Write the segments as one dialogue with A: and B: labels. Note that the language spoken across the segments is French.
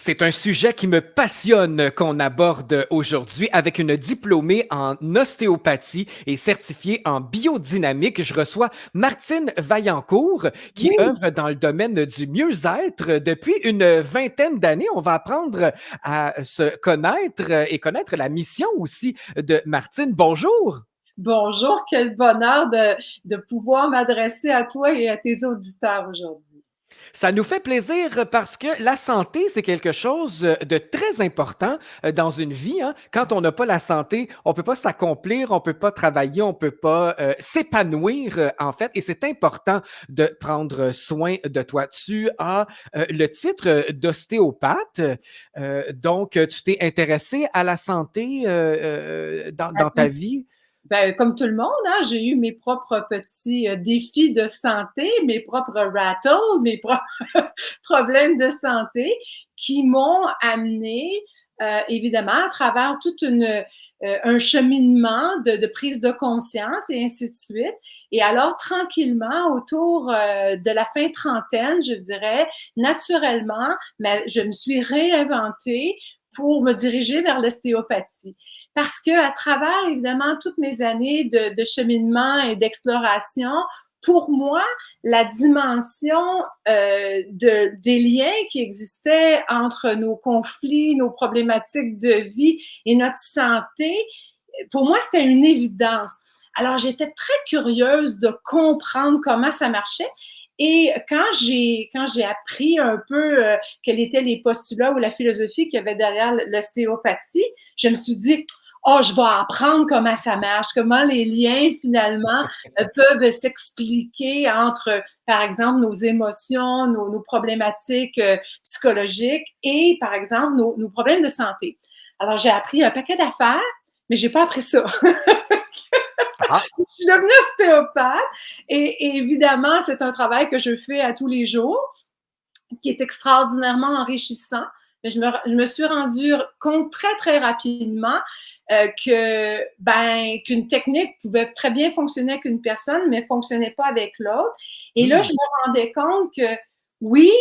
A: C'est un sujet qui me passionne qu'on aborde aujourd'hui avec une diplômée en ostéopathie et certifiée en biodynamique. Je reçois Martine Vaillancourt qui
B: Oui,
A: œuvre dans le domaine du mieux-être depuis une vingtaine d'années. On va apprendre à se connaître et connaître la mission aussi de Martine. Bonjour!
B: bonjour, quel bonheur de pouvoir m'adresser à toi et à tes auditeurs aujourd'hui.
A: Ça nous fait plaisir parce que la santé, c'est quelque chose de très important dans une vie, hein. Quand on n'a pas la santé, on peut pas s'accomplir, on peut pas travailler, on peut pas s'épanouir en fait. Et c'est important de prendre soin de toi. Tu as le titre d'ostéopathe, donc tu t'es intéressé à la santé dans ta vie.
B: Comme tout le monde, hein, j'ai eu mes propres petits défis de santé, mes propres rattles, mes propres problèmes de santé qui m'ont amené, évidemment, à travers un cheminement de prise de conscience et ainsi de suite. Et alors, tranquillement, autour de la fin trentaine, je dirais, naturellement, mais je me suis réinventée pour me diriger vers l'ostéopathie. Parce que à travers, évidemment, toutes mes années de cheminement et d'exploration, pour moi, la dimension des liens qui existaient entre nos conflits, nos problématiques de vie et notre santé, pour moi, c'était une évidence. Alors, j'étais très curieuse de comprendre comment ça marchait. Et quand j'ai appris un peu quels étaient les postulats ou la philosophie qu'il y avait derrière l'ostéopathie, je me suis dit, oh, je vais apprendre comment ça marche, comment les liens finalement peuvent s'expliquer entre, par exemple, nos émotions, nos problématiques psychologiques et, par exemple, nos problèmes de santé. Alors, j'ai appris un paquet d'affaires, mais j'ai pas appris ça.
A: Ah,
B: Je suis devenue ostéopathe et évidemment, c'est un travail que je fais à tous les jours, qui est extraordinairement enrichissant. Mais je me suis rendue compte très, très rapidement qu'une technique pouvait très bien fonctionner avec une personne, mais ne fonctionnait pas avec l'autre. Et là,
A: hmm.
B: je me rendais compte que oui,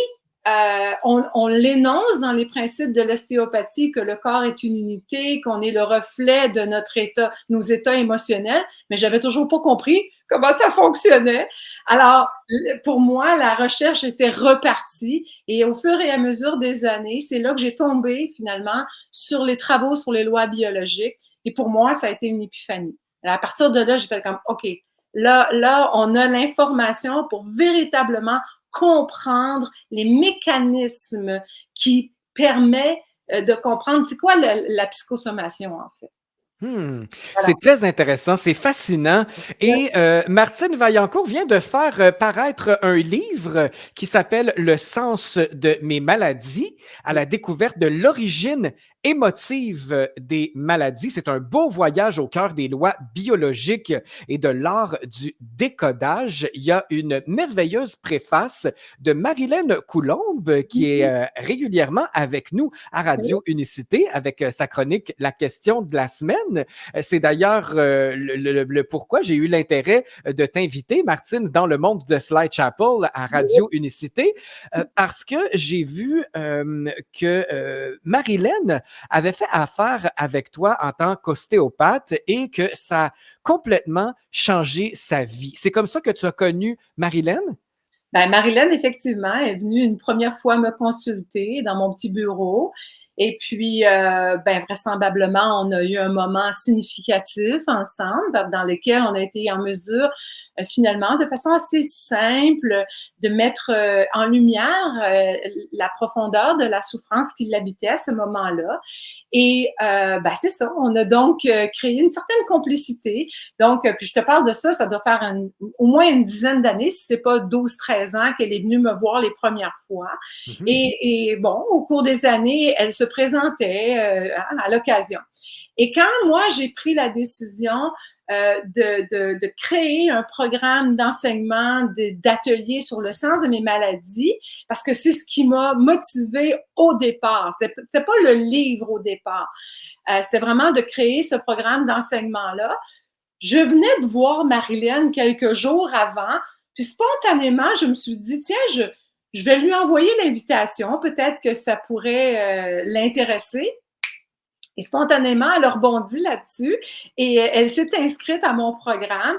B: on l'énonce dans les principes de l'ostéopathie que le corps est une unité, qu'on est le reflet de notre état, nos états émotionnels, mais j'avais toujours pas compris comment ça fonctionnait. Alors, pour moi, la recherche était repartie et au fur et à mesure des années, c'est là que j'ai tombé finalement sur les travaux sur les lois biologiques et pour moi, ça a été une épiphanie. À partir de là, j'ai fait comme, OK, là, on a l'information pour véritablement comprendre les mécanismes qui permettent de comprendre c'est quoi la psychosommation en fait.
A: Hmm.
B: Voilà.
A: C'est très intéressant, c'est fascinant.
B: Ouais.
A: Et Martine Vaillancourt vient de faire paraître un livre qui s'appelle Le sens de mes maladies, à la découverte de l'origine émotive des maladies. C'est un beau voyage au cœur des lois biologiques et de l'art du décodage. Il y a une merveilleuse préface de Marilène Coulombe qui est régulièrement avec nous à Radio Unicité avec sa chronique La question de la semaine. C'est d'ailleurs le pourquoi j'ai eu l'intérêt de t'inviter, Martine, dans le monde de Slide Chapel à Radio Unicité, parce que j'ai vu que Marilyn avait fait affaire avec toi en tant qu'ostéopathe et que ça a complètement changé sa vie. C'est comme ça que tu as connu Marilyn?
B: Marilyn, effectivement, est venue une première fois me consulter dans mon petit bureau. Et puis, vraisemblablement, on a eu un moment significatif ensemble dans lequel on a été en mesure, finalement, de façon assez simple, de mettre en lumière la profondeur de la souffrance qui l'habitait à ce moment-là. Et c'est ça, on a donc créé une certaine complicité. Donc, puis je te parle de ça, ça doit faire au moins une dizaine d'années, si c'est pas 12, 13 ans qu'elle est venue me voir les premières fois.
A: Mhm.
B: Et bon, au cours des années, elle se présentait à l'occasion. Et quand moi, j'ai pris la décision de créer un programme d'enseignement, d'atelier sur le sens de mes maladies, parce que c'est ce qui m'a motivée au départ. C'était pas le livre au départ. C'était vraiment de créer ce programme d'enseignement-là. Je venais de voir Marilyn quelques jours avant, puis spontanément, je me suis dit, tiens, je vais lui envoyer l'invitation, peut-être que ça pourrait l'intéresser. Et spontanément, elle a rebondi là-dessus et elle s'est inscrite à mon programme.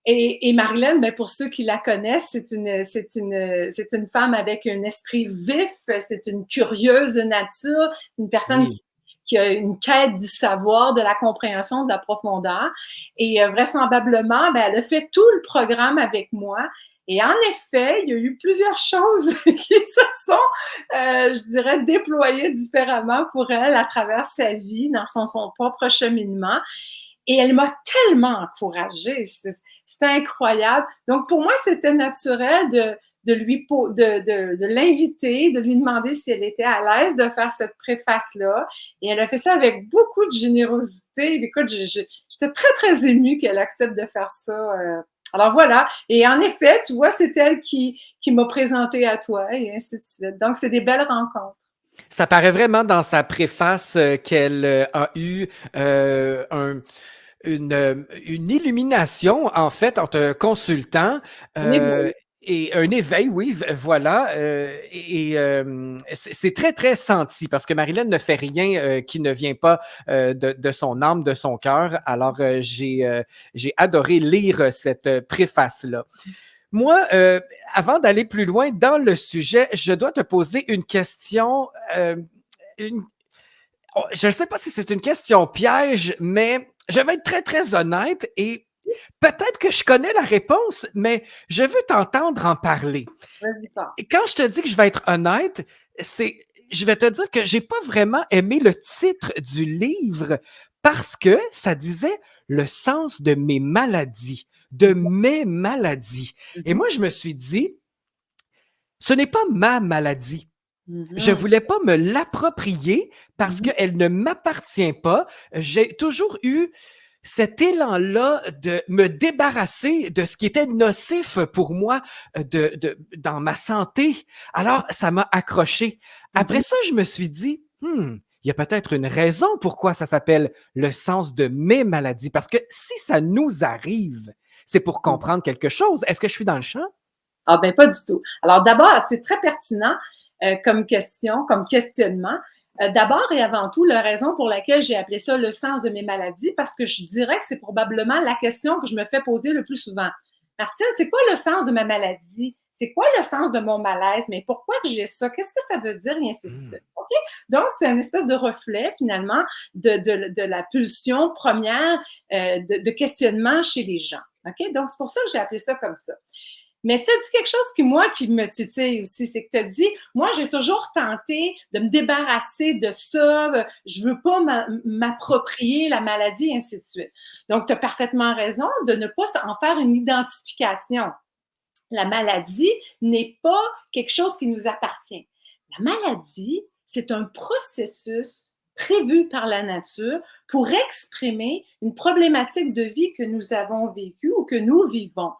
B: Et Marilyn, ben pour ceux qui la connaissent, c'est une femme avec un esprit vif, c'est une curieuse de nature, une personne
A: Oui.
B: qui a une quête du savoir, de la compréhension, de la profondeur. Et vraisemblablement, ben, elle a fait tout le programme avec moi. Et en effet, il y a eu plusieurs choses qui se sont, je dirais, déployées différemment pour elle à travers sa vie, dans son propre cheminement. Et elle m'a tellement encouragée. C'était incroyable. Donc, pour moi, c'était naturel de l'inviter, de lui demander si elle était à l'aise de faire cette préface-là. Et elle a fait ça avec beaucoup de générosité. Écoute, j'étais très, très émue qu'elle accepte de faire ça. Alors voilà. Et en effet, tu vois, c'est elle qui m'a présenté à toi et ainsi de suite. Donc, c'est des belles rencontres.
A: Ça paraît vraiment dans sa préface qu'elle a eu une illumination, en fait, en te consultant.
B: On est beau.
A: Et un éveil, oui, voilà. C'est très, très senti parce que Marilyn ne fait rien qui ne vient pas de son âme, de son cœur. Alors, j'ai adoré lire cette préface-là. Moi, avant d'aller plus loin dans le sujet, je dois te poser une question. Une- je ne sais pas si c'est une question piège, mais je vais être très, très honnête et peut-être que je connais la réponse, mais je veux t'entendre en parler.
B: Vas-y pas.
A: Et quand je te dis que je vais être honnête, je vais te dire que j'ai pas vraiment aimé le titre du livre parce que ça disait le sens de mes maladies, de mes maladies. Et
B: Mhm.
A: moi, je me suis dit, ce n'est pas ma maladie. Je
B: Mhm.
A: voulais pas me l'approprier parce
B: Mhm.
A: qu'elle ne m'appartient pas. J'ai toujours eu cet élan-là de me débarrasser de ce qui était nocif pour moi dans ma santé. Alors, ça m'a accroché. Après
B: Mhm.
A: ça, je me suis dit, il y a peut-être une raison pourquoi ça s'appelle le sens de mes maladies. Parce que si ça nous arrive, c'est pour
B: Mhm.
A: comprendre quelque chose. Est-ce que je suis dans le champ?
B: Ah ben pas du tout. Alors d'abord, c'est très pertinent comme question, comme questionnement. D'abord et avant tout, la raison pour laquelle j'ai appelé ça le sens de mes maladies, parce que je dirais que c'est probablement la question que je me fais poser le plus souvent. Martine, c'est quoi le sens de ma maladie? C'est quoi le sens de mon malaise? Mais pourquoi que j'ai ça? Qu'est-ce que ça veut dire? Et ainsi de
A: Hmm.
B: suite. OK? Donc, c'est une espèce de reflet, finalement, de la pulsion première de questionnement chez les gens. OK? Donc, c'est pour ça que j'ai appelé ça comme ça. Mais tu as dit quelque chose qui me titille aussi, c'est que tu as dit, moi, j'ai toujours tenté de me débarrasser de ça, je veux pas m'approprier la maladie, et ainsi de suite. Donc, tu as parfaitement raison de ne pas en faire une identification. La maladie n'est pas quelque chose qui nous appartient. La maladie, c'est un processus prévu par la nature pour exprimer une problématique de vie que nous avons vécue ou que nous vivons.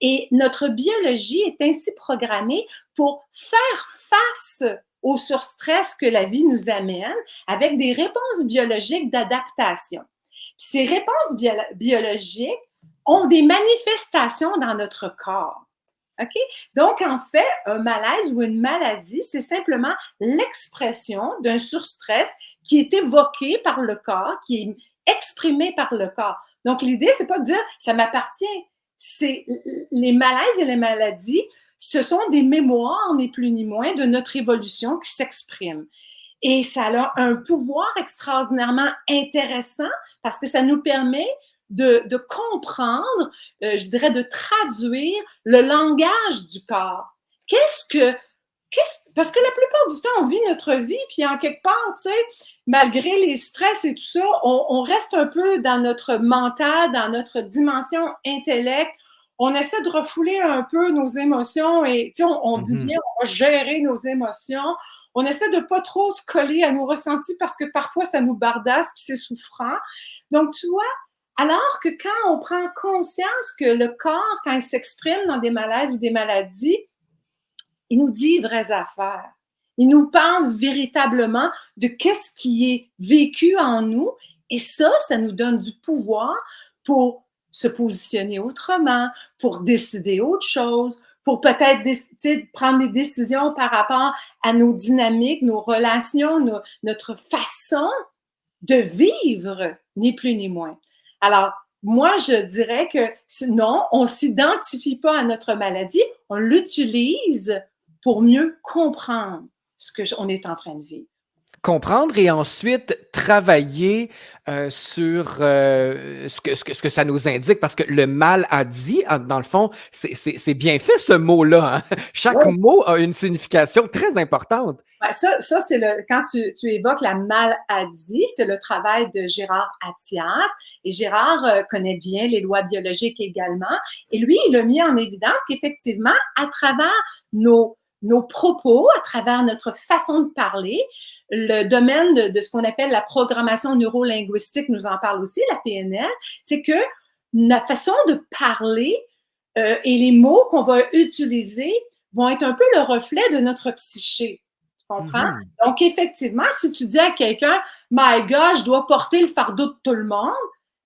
B: Et notre biologie est ainsi programmée pour faire face au surstress que la vie nous amène avec des réponses biologiques d'adaptation. Ces réponses biologiques ont des manifestations dans notre corps. OK? Donc, en fait, un malaise ou une maladie, c'est simplement l'expression d'un surstress qui est évoqué par le corps, qui est exprimé par le corps. Donc, l'idée, c'est pas de dire ça m'appartient. C'est les malaises et les maladies, ce sont des mémoires, ni plus ni moins, de notre évolution qui s'expriment. Et ça a un pouvoir extraordinairement intéressant parce que ça nous permet de comprendre, je dirais, de traduire le langage du corps. Parce que la plupart du temps, on vit notre vie, puis en quelque part, tu sais, malgré les stress et tout ça, on reste un peu dans notre mental, dans notre dimension intellect. On essaie de refouler un peu nos émotions et, tu sais, on dit
A: Mhm.
B: bien, on va gérer nos émotions. On essaie de pas trop se coller à nos ressentis parce que parfois, ça nous bardasse puis c'est souffrant. Donc, tu vois, alors que quand on prend conscience que le corps, quand il s'exprime dans des malaises ou des maladies, il nous dit vraies affaires. Il nous parle véritablement de qu'est-ce qui est vécu en nous. Et ça nous donne du pouvoir pour se positionner autrement, pour décider autre chose, pour peut-être prendre des décisions par rapport à nos dynamiques, nos relations, notre façon de vivre, ni plus ni moins. Alors, moi, je dirais que non, on ne s'identifie pas à notre maladie, on l'utilise pour mieux comprendre ce qu'on est en train de vivre.
A: Comprendre et ensuite travailler sur ce que ça nous indique, parce que le maladie, dans le fond, c'est bien fait ce mot-là. Hein? Chaque mot a une signification très importante.
B: Ben ça c'est quand tu évoques la maladie, c'est le travail de Gérard Attias. Et Gérard connaît bien les lois biologiques également. Et lui, il a mis en évidence qu'effectivement, à travers nos propos, à travers notre façon de parler, le domaine de ce qu'on appelle la programmation neurolinguistique nous en parle aussi, la PNL, c'est que notre façon de parler et les mots qu'on va utiliser vont être un peu le reflet de notre psyché. Tu comprends? Mm-hmm. Donc, effectivement, si tu dis à quelqu'un « My God, je dois porter le fardeau de tout le monde »,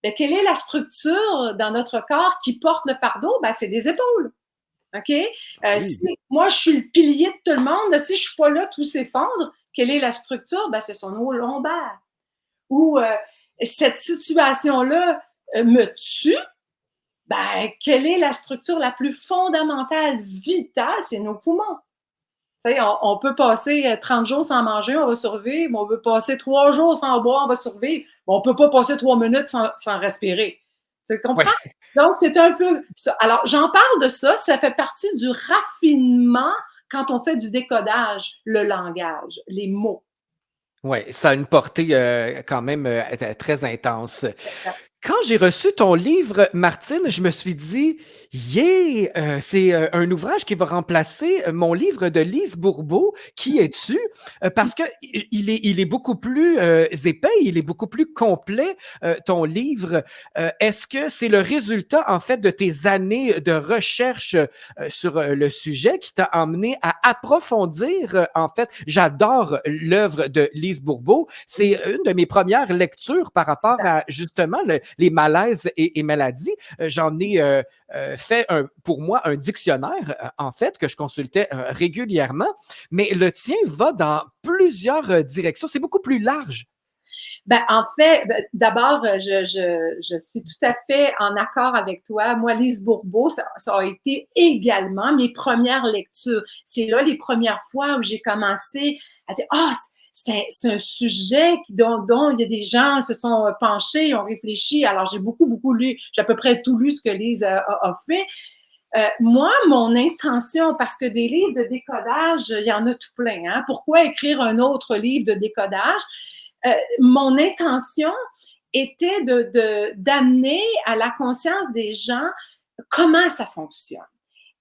B: bien, quelle est la structure dans notre corps qui porte le fardeau? Ben, c'est les épaules. OK? Oui. Si moi, je suis le pilier de tout le monde, si je ne suis pas là, tout s'effondre. Quelle est la structure? Ben, ce sont nos lombaires. Ou cette situation-là me tue, ben, quelle est la structure la plus fondamentale, vitale? C'est nos poumons. On peut passer 30 jours sans manger, on va survivre. On peut passer 3 jours sans boire, on va survivre. On ne peut pas passer 3 minutes sans respirer. Tu comprends? Ouais. Donc, c'est un peu ça. Alors, j'en parle de ça. Ça fait partie du raffinement quand on fait du décodage, le langage, les mots.
A: Oui, ça a une portée quand même très intense. Quand j'ai reçu ton livre, Martine, je me suis dit, c'est un ouvrage qui va remplacer mon livre de Lise Bourbeau. Qui es-tu? Parce que il est beaucoup plus épais, il est beaucoup plus complet, ton livre. Est-ce que c'est le résultat, en fait, de tes années de recherche sur le sujet qui t'a amené à approfondir, en fait, j'adore l'œuvre de Lise Bourbeau. C'est une de mes premières lectures par rapport à, justement, les malaises et maladies. J'en ai fait pour moi un dictionnaire, en fait, que je consultais régulièrement, mais le tien va dans plusieurs directions. C'est beaucoup plus large.
B: Ben, en fait, d'abord, je suis tout à fait en accord avec toi. Moi, Lise Bourbeau, ça a été également mes premières lectures. C'est là les premières fois où j'ai commencé à dire « Ah, c'est un sujet dont il y a des gens se sont penchés, ont réfléchi. » Alors, j'ai beaucoup lu, j'ai à peu près tout lu ce que Lise a fait. Moi, mon intention, parce que des livres de décodage, il y en a tout plein. Hein? Pourquoi écrire un autre livre de décodage? Mon intention était d'amener à la conscience des gens comment ça fonctionne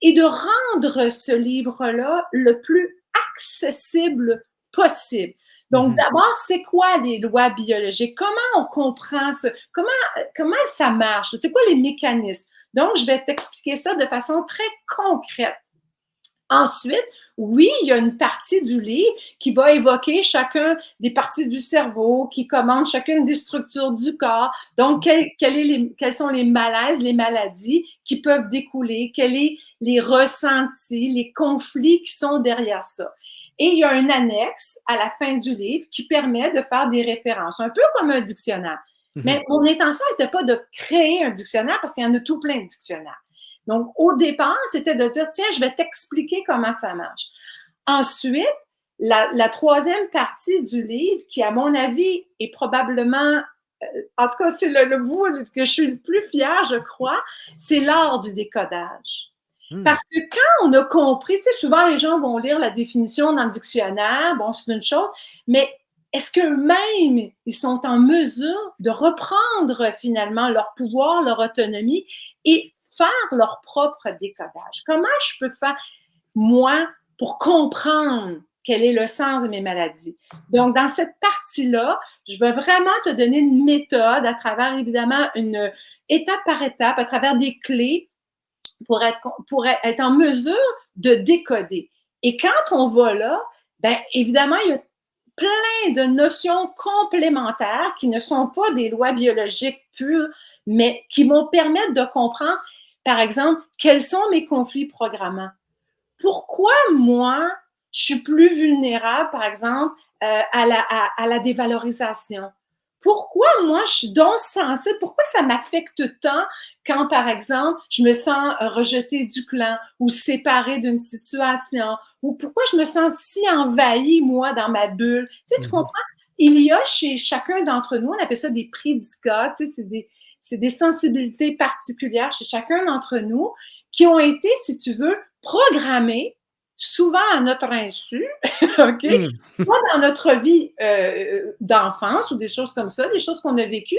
B: et de rendre ce livre-là le plus accessible possible. Donc, d'abord, c'est quoi les lois biologiques? Comment on comprend ça? Comment ça marche? C'est quoi les mécanismes? Donc, je vais t'expliquer ça de façon très concrète. Ensuite, oui, il y a une partie du livre qui va évoquer chacun des parties du cerveau, qui commande chacune des structures du corps. Donc, quels sont les malaises, les maladies qui peuvent découler, quels sont les ressentis, les conflits qui sont derrière ça. Et il y a une annexe à la fin du livre qui permet de faire des références, un peu comme un dictionnaire. Mais mon intention n'était pas de créer un dictionnaire parce qu'il y en a tout plein de dictionnaires. Donc, au départ, c'était de dire, tiens, je vais t'expliquer comment ça marche. Ensuite, la troisième partie du livre, qui, à mon avis, est probablement, en tout cas, c'est le bout que je suis le plus fière, je crois, c'est l'art du décodage. Parce que quand on a compris, tu sais, souvent les gens vont lire la définition dans le dictionnaire, bon, c'est une chose, mais est-ce qu'eux-mêmes, ils sont en mesure de reprendre finalement leur pouvoir, leur autonomie et faire leur propre décodage? Comment je peux faire, moi, pour comprendre quel est le sens de mes maladies? Donc, dans cette partie-là, je vais vraiment te donner une méthode à travers, évidemment, une étape par étape, à travers des clés pour être en mesure de décoder. Et quand on va là, bien, évidemment, il y a plein de notions complémentaires qui ne sont pas des lois biologiques pures, mais qui vont permettre de comprendre, par exemple, quels sont mes conflits programmants. pourquoi moi, je suis plus vulnérable, par exemple, à la dévalorisation? Pourquoi moi, je suis donc sensible? Pourquoi ça m'affecte tant quand, par exemple, je me sens rejetée du clan ou séparée d'une situation? Ou pourquoi je me sens si envahie, moi, dans ma bulle? Tu sais, tu comprends? Il y a chez chacun d'entre nous, on appelle ça des prédicats, tu sais, c'est des sensibilités particulières chez chacun d'entre nous qui ont été, si tu veux, programmés, souvent à notre insu, OK? Soit dans notre vie d'enfance ou des choses comme ça, des choses qu'on a vécues,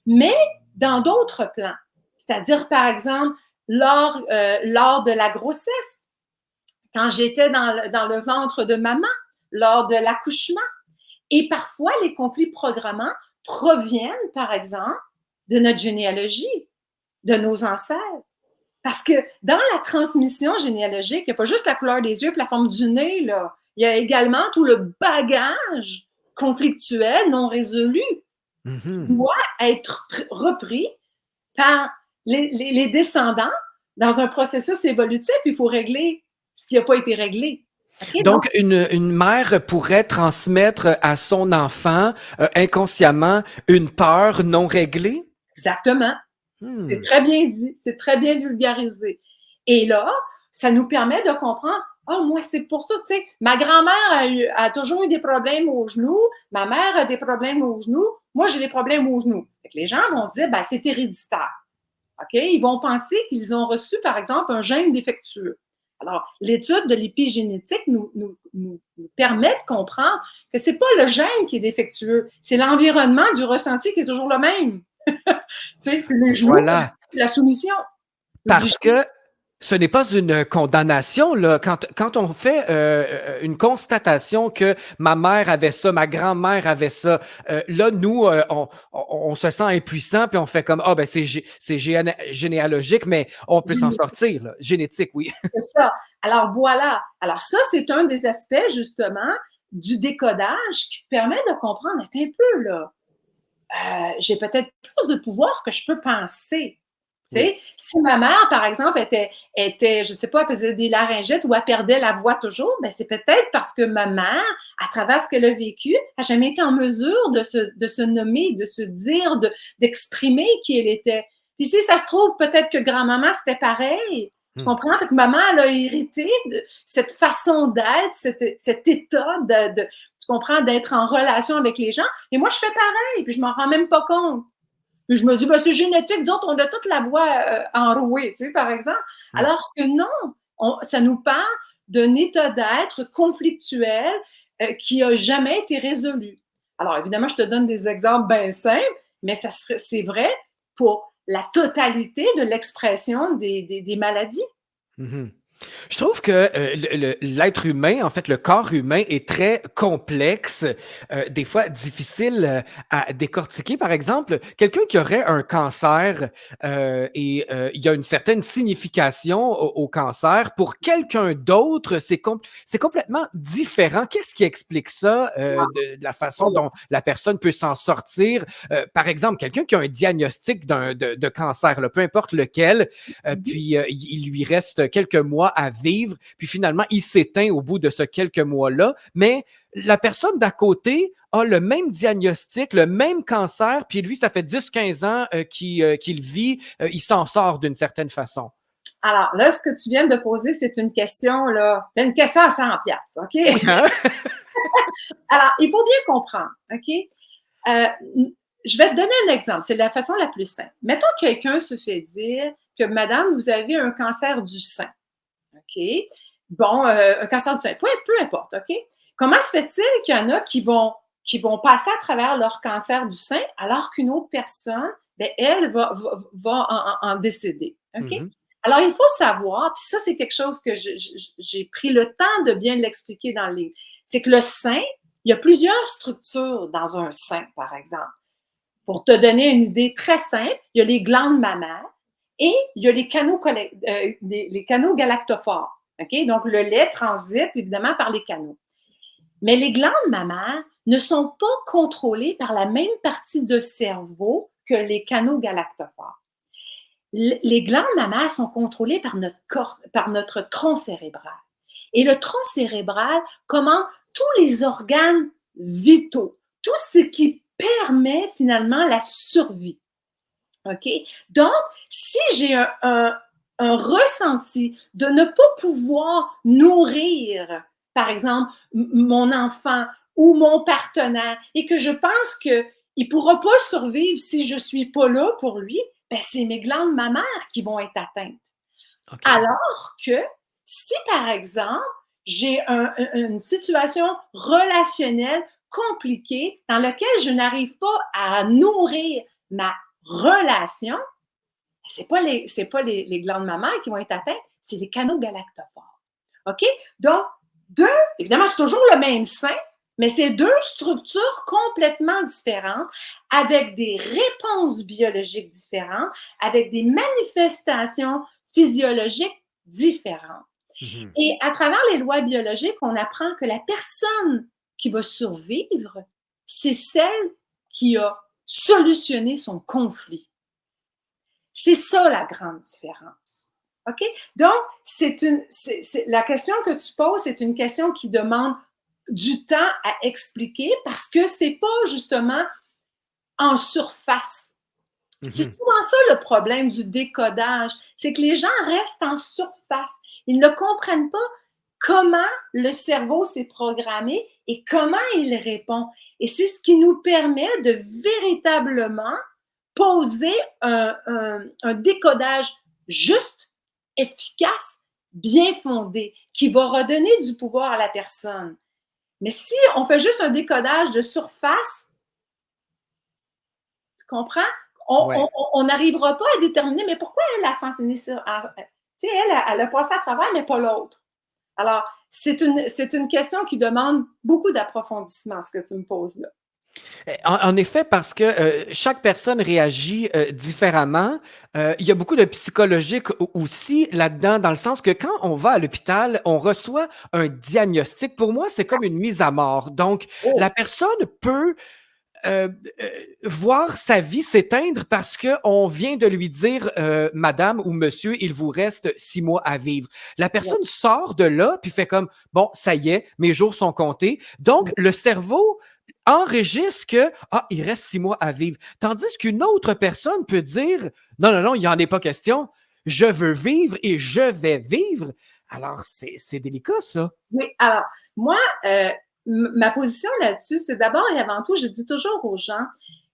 B: mais dans d'autres plans. C'est-à-dire, par exemple, lors de la grossesse, quand j'étais dans le ventre de maman, lors de l'accouchement. Et parfois, les conflits programmants proviennent, par exemple, de notre généalogie, de nos ancêtres. Parce que dans la transmission généalogique, il n'y a pas juste la couleur des yeux et la forme du nez, là. Il y a également tout le bagage conflictuel non résolu qui doit être repris par les descendants dans un processus évolutif. Il faut régler ce qui n'a pas été réglé. Okay?
A: Donc, une mère pourrait transmettre à son enfant inconsciemment une peur non réglée?
B: Exactement. C'est très bien dit, c'est très bien vulgarisé. Et là, ça nous permet de comprendre, ah, moi, c'est pour ça, tu sais, ma grand-mère a toujours eu des problèmes aux genoux, ma mère a des problèmes aux genoux, moi, j'ai des problèmes aux genoux. Fait que les gens vont se dire, ben, c'est héréditaire. OK? Ils vont penser qu'ils ont reçu, par exemple, un gène défectueux. Alors, l'étude de l'épigénétique nous permet de comprendre que c'est pas le gène qui est défectueux, c'est l'environnement du ressenti qui est toujours le même. Tu sais, le genou,
A: Voilà.
B: la soumission.
A: Parce que ce n'est pas une condamnation, là. Quand on fait une constatation que ma mère avait ça, ma grand-mère avait ça, là, nous, on se sent impuissant, puis on fait comme, ah, ben, c'est généalogique, mais on peut s'en sortir, là. Génétique, oui.
B: C'est ça. Alors, voilà. Alors, ça, c'est un des aspects, justement, du décodage qui te permet de comprendre un peu, là. J'ai peut-être plus de pouvoir que je peux penser. Tu sais, si ma mère, par exemple, était, je sais pas, elle faisait des laryngites ou elle perdait la voix toujours, ben c'est peut-être parce que ma mère, à travers ce qu'elle a vécu, a jamais été en mesure de se nommer, de se dire, d'exprimer qui elle était. Puis si ça se trouve, peut-être que grand-maman, c'était pareil. Tu comprends? Fait que maman, elle a hérité de cette façon d'être, cet état tu comprends, d'être en relation avec les gens. Et moi, je fais pareil, puis je m'en rends même pas compte. Puis je me dis, ben, c'est génétique, d'autres, on a toute la voix enrouée, tu sais, par exemple. Alors que non, ça nous parle d'un état d'être conflictuel qui a jamais été résolu. Alors, évidemment, je te donne des exemples bien simples, mais c'est vrai pour la totalité de l'expression des maladies.
A: Je trouve que l'être humain, en fait, le corps humain est très complexe, des fois difficile à décortiquer. Par exemple, quelqu'un qui aurait un cancer et il y a une certaine signification au cancer, pour quelqu'un d'autre, c'est complètement différent. Qu'est-ce qui explique ça, de la façon dont la personne peut s'en sortir? Par exemple, quelqu'un qui a un diagnostic de cancer, là, peu importe lequel, puis il lui reste quelques mois à vivre, puis finalement, il s'éteint au bout de ce quelques mois-là, mais la personne d'à côté a le même diagnostic, le même cancer, puis lui, ça fait 10-15 ans qu'il vit, il s'en sort d'une certaine façon.
B: Alors, là, ce que tu viens de poser, c'est une question, là, c'est une question à 100 piastres, OK?
A: Oui, hein?
B: Alors, il faut bien comprendre, OK? Je vais te donner un exemple. C'est la façon la plus simple. Mettons que quelqu'un se fait dire que, madame, vous avez un cancer du sein. OK? Bon, un cancer du sein, peu importe, OK? Comment se fait-il qu'il y en a qui vont passer à travers leur cancer du sein alors qu'une autre personne, ben, elle va en décéder, OK? Alors, il faut savoir, puis ça, c'est quelque chose que j'ai pris le temps de bien l'expliquer dans le livre, c'est que le sein, il y a plusieurs structures dans un sein, par exemple. Pour te donner une idée très simple, il y a les glandes mammaires et il y a les canaux galactophores. Okay? Donc, le lait transite évidemment par les canaux. Mais les glandes mammaires ne sont pas contrôlées par la même partie de cerveau que les canaux galactophores. Les glandes mammaires sont contrôlées par notre tronc cérébral. Et le tronc cérébral commande tous les organes vitaux, tout ce qui permet finalement la survie. OK? Donc, si j'ai un ressenti de ne pas pouvoir nourrir, par exemple, mon enfant ou mon partenaire, et que je pense qu'il ne pourra pas survivre si je ne suis pas là pour lui, ben c'est mes glandes mammaires qui vont être atteintes.
A: OK.
B: Alors que si, par exemple, j'ai une situation relationnelle compliquée dans laquelle je n'arrive pas à nourrir ma relation, c'est pas les glandes mammaires qui vont être atteintes, c'est les canaux galactophores. OK? Donc, évidemment, c'est toujours le même sein, mais c'est deux structures complètement différentes, avec des réponses biologiques différentes, avec des manifestations physiologiques différentes.
A: Mhm.
B: Et à travers les lois biologiques, on apprend que la personne qui va survivre, c'est celle qui a solutionné son conflit. C'est ça la grande différence. OK? Donc, la question que tu poses, c'est une question qui demande du temps à expliquer parce que c'est pas justement en surface. C'est souvent ça le problème du décodage, c'est que les gens restent en surface. Ils ne comprennent pas comment le cerveau s'est programmé et comment il répond. Et c'est ce qui nous permet de véritablement poser un décodage juste, efficace, bien fondé, qui va redonner du pouvoir à la personne. Mais si on fait juste un décodage de surface, tu comprends? On n'arrivera pas à déterminer, mais pourquoi elle a sensibilisé ça? Tu sais, elle a passé à travers, mais pas l'autre. Alors, c'est une question qui demande beaucoup d'approfondissement, ce que tu me poses là.
A: En effet, parce que chaque personne réagit différemment. Il y a beaucoup de psychologique aussi là-dedans, dans le sens que quand on va à l'hôpital, on reçoit un diagnostic. Pour moi, c'est comme une mise à mort. Donc, la
B: Oh,
A: personne peut euh, euh, voir sa vie s'éteindre parce qu'on vient de lui dire, Madame ou Monsieur, il vous reste 6 mois à vivre. La
B: ouais.
A: personne sort de là puis fait comme, bon, ça y est, mes jours sont comptés. Donc, le cerveau enregistre que, ah, il reste 6 mois à vivre. Tandis qu'une autre personne peut dire, non, non, non, il n'y en est pas question. Je veux vivre et je vais vivre. Alors, c'est délicat, ça.
B: Oui, alors, moi, ma position là-dessus, c'est d'abord et avant tout, je dis toujours aux gens,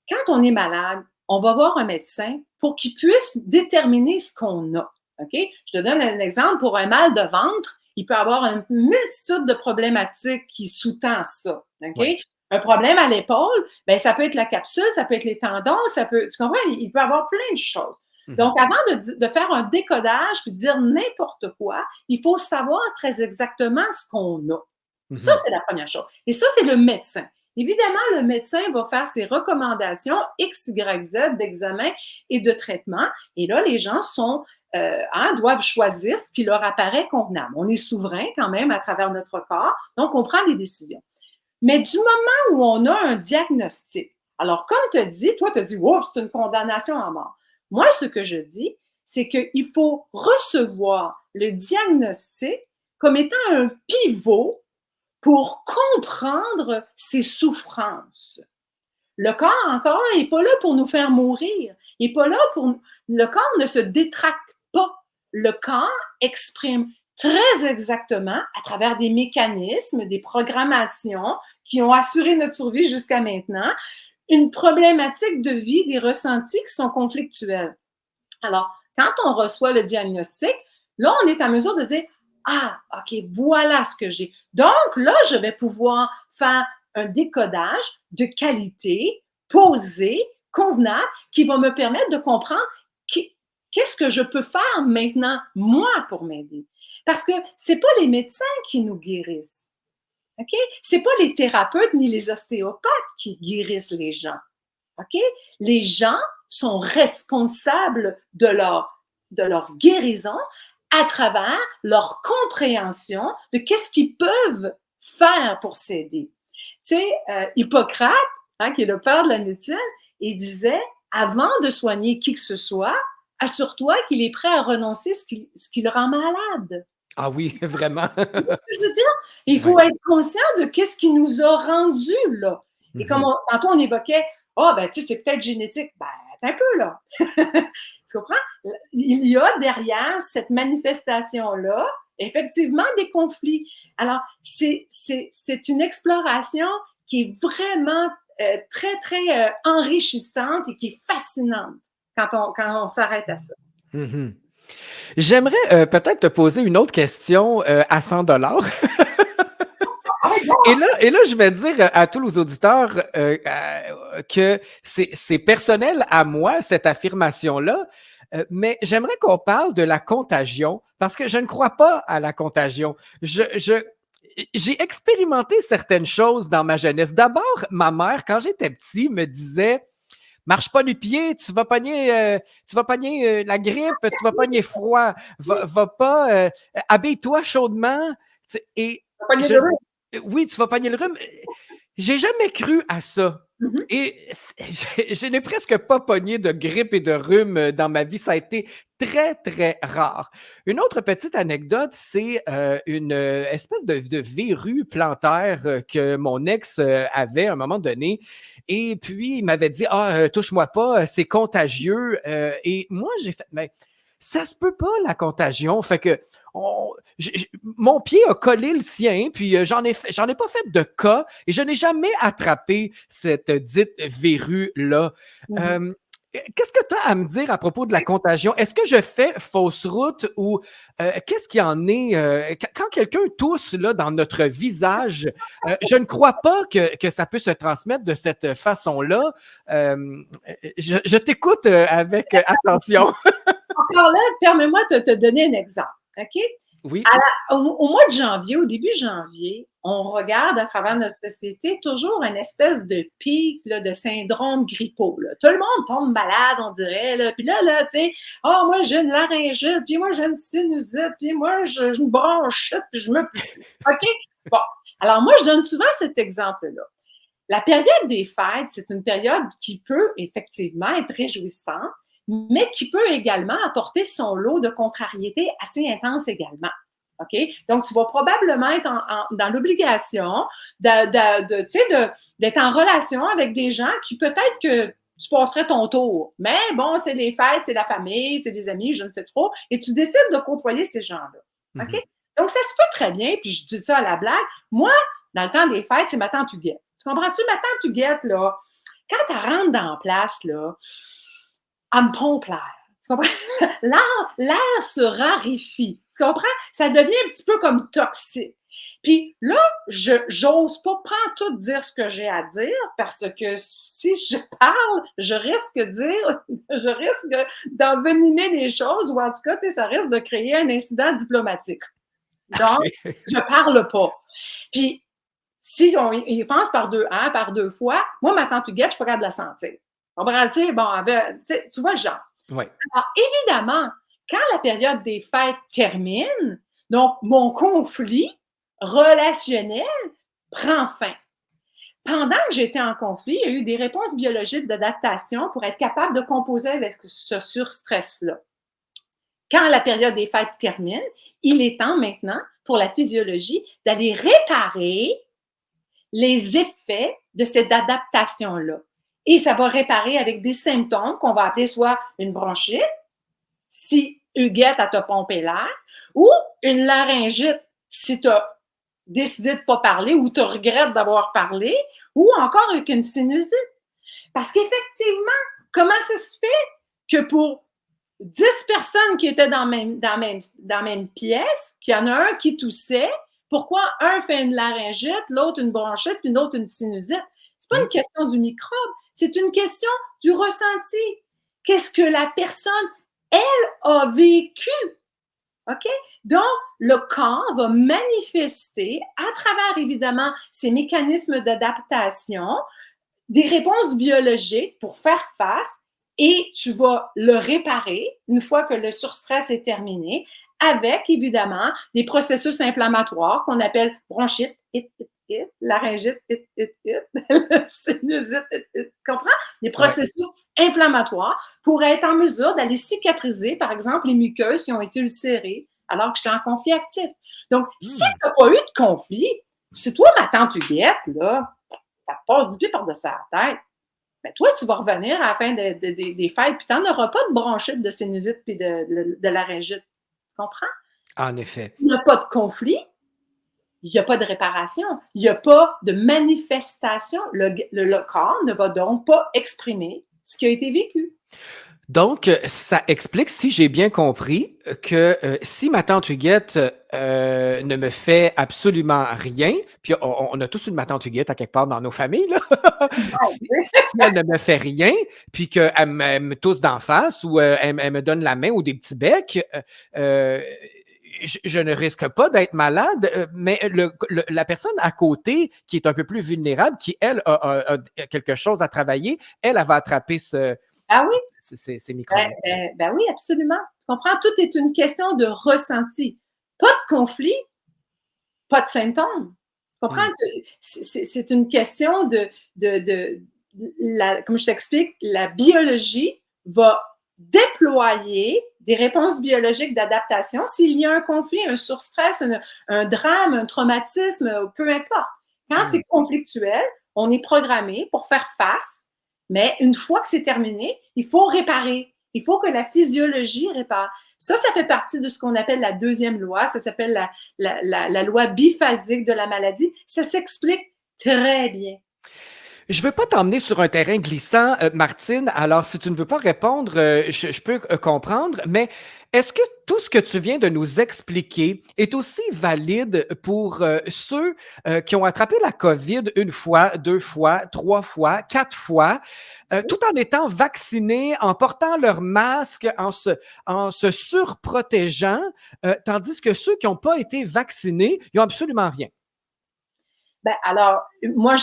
B: quand on est malade, on va voir un médecin pour qu'il puisse déterminer ce qu'on a. OK? Je te donne un exemple. Pour un mal de ventre, il peut y avoir une multitude de problématiques qui sous-tendent ça. OK?
A: Ouais.
B: Un problème à l'épaule, ben, ça peut être la capsule, ça peut être les tendons, tu comprends? Il peut y avoir plein de choses.
A: Mhm.
B: Donc, avant de faire un décodage puis de dire n'importe quoi, il faut savoir très exactement ce qu'on a. Ça,
A: Mhm.
B: c'est la première chose. Et ça, c'est le médecin. Évidemment, le médecin va faire ses recommandations X, Y, Z d'examen et de traitement. Et là, les gens doivent choisir ce qui leur apparaît convenable. On est souverain quand même à travers notre corps, donc on prend des décisions. Mais du moment où on a un diagnostic, alors comme tu as dit, toi, tu as dit, wow, c'est une condamnation à mort. Moi, ce que je dis, c'est qu'il faut recevoir le diagnostic comme étant un pivot pour comprendre ses souffrances. Le corps, encore là, n'est pas là pour nous faire mourir. Il n'est pas là pour. Le corps ne se détraque pas. Le corps exprime très exactement, à travers des mécanismes, des programmations qui ont assuré notre survie jusqu'à maintenant, une problématique de vie, des ressentis qui sont conflictuels. Alors, quand on reçoit le diagnostic, là, on est en mesure de dire, ah, OK, voilà ce que j'ai. Donc, là, je vais pouvoir faire un décodage de qualité, posé, convenable, qui va me permettre de comprendre qu'est-ce que je peux faire maintenant, moi, pour m'aider. Parce que c'est pas les médecins qui nous guérissent. OK? C'est pas les thérapeutes ni les ostéopathes qui guérissent les gens. OK? Les gens sont responsables de leur guérison à travers leur compréhension de qu'est-ce qu'ils peuvent faire pour s'aider. Tu sais, Hippocrate, hein, qui est le père de la médecine, il disait, avant de soigner qui que ce soit, assure-toi qu'il est prêt à renoncer ce qui le rend malade.
A: Ah oui, vraiment.
B: Tu vois ce que je veux dire? Il faut
A: Ouais.
B: être conscient de qu'est-ce qui nous a rendus là. Et comme
A: Mhm.
B: tantôt on évoquait, ah, ben, tu sais, c'est peut-être génétique. Ben, attends un peu, là. Tu comprends? Il y a derrière cette manifestation-là, effectivement, des conflits. Alors, c'est une exploration qui est vraiment très, très enrichissante et qui est fascinante quand on s'arrête à ça.
A: Mhm. J'aimerais peut-être te poser une autre question à 100 $. Et là, je vais dire à tous nos auditeurs que c'est personnel à moi, cette affirmation-là, mais j'aimerais qu'on parle de la contagion, parce que je ne crois pas à la contagion. J'ai expérimenté certaines choses dans ma jeunesse. D'abord, ma mère, quand j'étais petit, me disait marche pas du pied, tu vas pogner la grippe, tu vas pogner froid, va pas, habille-toi chaudement. Et
B: Pogner
A: je,
B: de rue.
A: oui, tu vas pogner le rhume. J'ai jamais cru à ça.
B: Mhm.
A: Et je n'ai presque pas pogné de grippe et de rhume dans ma vie. Ça a été très, très rare. Une autre petite anecdote, c'est une espèce de verrue plantaire que mon ex avait à un moment donné. Et puis, il m'avait dit, ah, touche-moi pas, c'est contagieux. Et moi, j'ai fait, mais ça se peut pas, la contagion. Fait que mon pied a collé le sien, puis j'en ai pas fait de cas et je n'ai jamais attrapé cette dite verrue-là.
B: Mhm.
A: Euh, Qu'est-ce que tu as à me dire à propos de la contagion? Est-ce que je fais fausse route ou qu'est-ce qu'il y en est? Quand quelqu'un tousse là, dans notre visage, je ne crois pas que ça peut se transmettre de cette façon-là. Je t'écoute avec attention.
B: Encore là, permets-moi de te donner un exemple. OK?
A: Oui.
B: Au mois de janvier, au début janvier, on regarde à travers notre société toujours une espèce de pic là, de syndrome grippaux. Là. Tout le monde tombe malade, on dirait. Là. Puis là, tu sais, oh, moi, j'ai une laryngite, puis moi, j'ai une sinusite, puis moi, j'ai une bronchite, puis je me pue plus. OK? Bon. Alors, moi, je donne souvent cet exemple-là. La période des fêtes, c'est une période qui peut effectivement être réjouissante, mais qui peut également apporter son lot de contrariétés assez intenses également. OK? Donc, tu vas probablement être dans l'obligation d'être en relation avec des gens qui peut-être que tu passerais ton tour. Mais bon, c'est les fêtes, c'est la famille, c'est des amis, je ne sais trop, et tu décides de côtoyer ces gens-là. OK?
A: Mhm.
B: Donc, ça se peut très bien, puis je dis ça à la blague. Moi, dans le temps des fêtes, c'est ma tante Huguette. Tu comprends-tu? Ma tante Huguette, là, quand elle rentre dans la place, là, elle me pompe l'air. Tu comprends? L'air se raréfie. Tu comprends? Ça devient un petit peu comme toxique. Puis là, j'ose pas tout dire ce que j'ai à dire parce que si je parle, je risque d'envenimer les choses ou en tout cas, tu sais, ça risque de créer un incident diplomatique. Donc,
A: OK.
B: je parle pas. Puis, si on y pense par deux fois, moi, ma tante Huguette, je suis pas capable de la sentir. On va dire, bon, tu vois le genre.
A: Ouais.
B: Alors, évidemment, quand la période des fêtes termine, donc mon conflit relationnel prend fin. Pendant que j'étais en conflit, il y a eu des réponses biologiques d'adaptation pour être capable de composer avec ce surstress-là. Quand la période des fêtes termine, il est temps maintenant pour la physiologie d'aller réparer les effets de cette adaptation-là. Et ça va réparer avec des symptômes qu'on va appeler soit une bronchite, si Huguette a te pompé l'air, ou une laryngite si tu as décidé de ne pas parler ou tu regrettes d'avoir parlé, ou encore avec une sinusite. Parce qu'effectivement, comment ça se fait que pour 10 personnes qui étaient dans la même pièce, qu'il y en a un qui toussait, pourquoi un fait une laryngite, l'autre une bronchite, puis l'autre une sinusite? C'est pas une
A: Mm.
B: question du microbe, c'est une question du ressenti. Qu'est-ce que la personne, elle, a vécu? OK? Donc, le corps va manifester à travers, évidemment, ces mécanismes d'adaptation, des réponses biologiques pour faire face et tu vas le réparer une fois que le surstress est terminé avec, évidemment, des processus inflammatoires qu'on appelle bronchite, laryngite, sinusite, comprends? Des
A: Ouais.
B: processus inflammatoires pour être en mesure d'aller cicatriser, par exemple, les muqueuses qui ont été ulcérées alors que j'étais en conflit actif. Donc, si
A: Hmm.
B: tu n'as pas eu de conflit, si toi, ma tante Huguette, là, ça te passe 10 pieds par-dessus la tête, ben toi, tu vas revenir à la fin des fêtes, puis tu n'en auras pas de bronchite, de sinusite, puis de laryngite. Tu comprends?
A: En effet.
B: S'il n'y a pas de conflit, il n'y a pas de réparation, il n'y a pas de manifestation. Le corps ne va donc pas exprimer ce qui a été vécu.
A: Donc, ça explique, si j'ai bien compris, que si ma tante Huguette ne me fait absolument rien, puis on a tous une ma tante Huguette à quelque part dans nos familles, là. Si elle ne me fait rien, puis qu'elle me tousse d'en face ou elle me donne la main ou des petits becs, euh, je ne risque pas d'être malade, mais la personne à côté qui est un peu plus vulnérable, qui, elle, a quelque chose à travailler, elle va attraper
B: Ah oui?
A: ces microbes.
B: Ben oui, absolument. Tu comprends? Tout est une question de ressenti. Pas de conflit, pas de symptômes. Tu comprends? C'est une question comme je t'explique, la biologie va déployer des réponses biologiques d'adaptation s'il y a un conflit, un surstress, un drame, un traumatisme, peu importe. Quand c'est conflictuel, on est programmé pour faire face, mais une fois que c'est terminé, il faut réparer. Il faut que la physiologie répare. Ça fait partie de ce qu'on appelle la deuxième loi. Ça s'appelle la loi biphasique de la maladie. Ça s'explique très bien.
A: Je veux pas t'emmener sur un terrain glissant, Martine. Alors, si tu ne veux pas répondre, je peux comprendre, mais est-ce que tout ce que tu viens de nous expliquer est aussi valide pour ceux qui ont attrapé la COVID une fois, deux fois, trois fois, quatre fois, tout en étant vaccinés, en portant leur masque, en se surprotégeant, tandis que ceux qui n'ont pas été vaccinés, ils n'ont absolument rien?
B: Ben, alors, moi,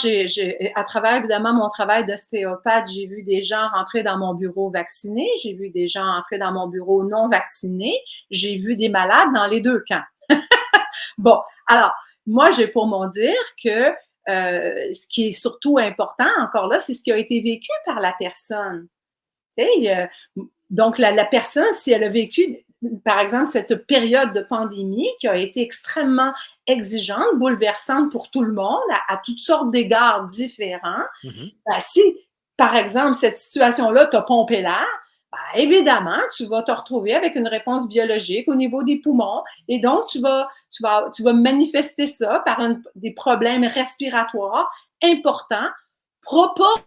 B: à travers évidemment mon travail d'ostéopathe, j'ai vu des gens rentrer dans mon bureau vaccinés, j'ai vu des gens entrer dans mon bureau non vaccinés, j'ai vu des malades dans les deux camps. Bon, alors, moi, j'ai pour mon dire que ce qui est surtout important, encore là, c'est ce qui a été vécu par la personne. Donc, la personne, si elle a vécu, par exemple, cette période de pandémie qui a été extrêmement exigeante, bouleversante pour tout le monde, à toutes sortes d'égards différents, ben, si, par exemple, cette situation-là t'a pompé l'air, ben, évidemment, tu vas te retrouver avec une réponse biologique au niveau des poumons et donc tu vas manifester ça par des problèmes respiratoires importants, proportionnels